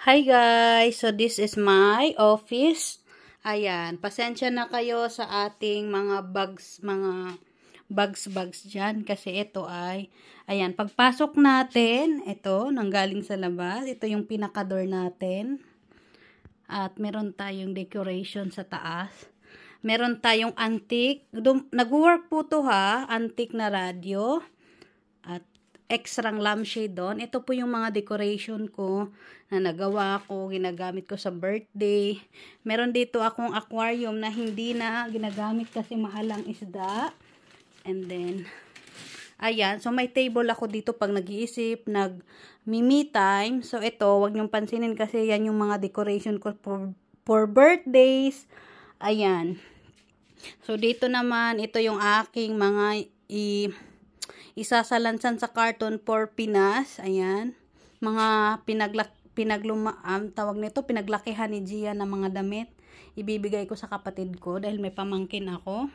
Hi guys! So this is my office. Ayan, pasensya na kayo sa ating mga bags dyan. Kasi ito ay, ayan, pagpasok natin, ito, nanggaling sa labas. Ito yung pinaka-door natin. At meron tayong decoration sa taas. Meron tayong antique. Nag-work po to ha, antique na radio. At extra lampshade doon. Ito po yung mga decoration ko na nagawa ko, ginagamit ko sa birthday. Meron dito akong aquarium na hindi na ginagamit kasi mahal ang isda. And then, ayan. So, may table ako dito pag nag-iisip, nag-me time. So, ito, wag niyong pansinin kasi yan yung mga decoration ko for birthdays. Ayan. So, dito naman, ito yung aking mga isasalansan sa carton for Pinas. Ayan. Mga tawag nito, pinaglakihan ni Gia na mga damit. Ibibigay ko sa kapatid ko dahil may pamangkin ako.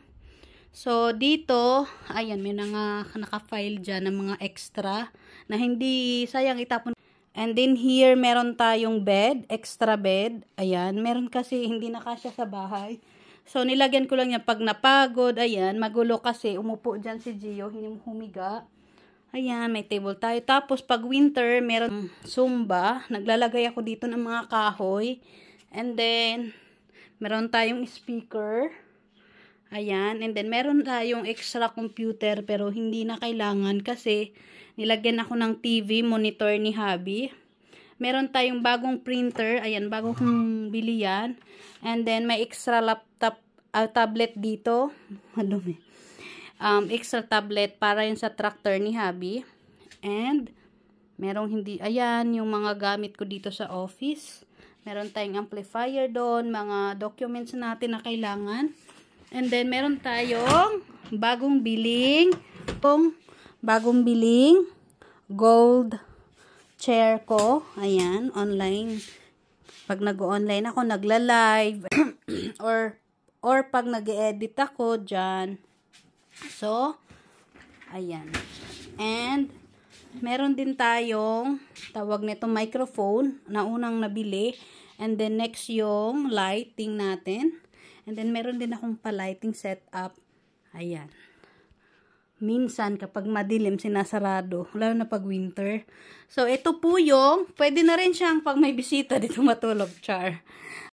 So, dito, ayan, may naka-file dyan ng mga extra na hindi sayang itapon. And then here, meron tayong bed, extra bed. Ayan, meron kasi hindi nakasya sa bahay. So, nilagyan ko lang yan pag napagod. Ayan, magulo kasi. Umupo dyan si Gio, humiga. Ayan, may table tayo. Tapos, pag winter, meron Zumba. Naglalagay ako dito ng mga kahoy. And then, meron tayong speaker. Ayan. And then, meron tayong extra computer pero hindi na kailangan kasi nilagyan ako ng TV monitor ni Habi. Meron tayong bagong printer. Ayan, bago kong bili yan. And then, may extra laptop, tablet dito. Madumi. Extra tablet para yun sa tractor ni Habi. And, merong hindi, ayan, yung mga gamit ko dito sa office. Meron tayong amplifier doon, mga documents natin na kailangan. And then, meron tayong bagong biling gold chair ko. Ayan, online. Pag nag-online ako, nagla-live. or pag nag-edit ako, dyan. So, ayan. And, meron din tayong, tawag nito microphone, na unang nabili. And then, next yung lighting natin. And then, meron din akong pa-lighting setup. Ayan. Minsan, kapag madilim, sinasarado. Lalo na pag winter. So, ito po yung, pwede na rin siyang pag may bisita dito matulog, char.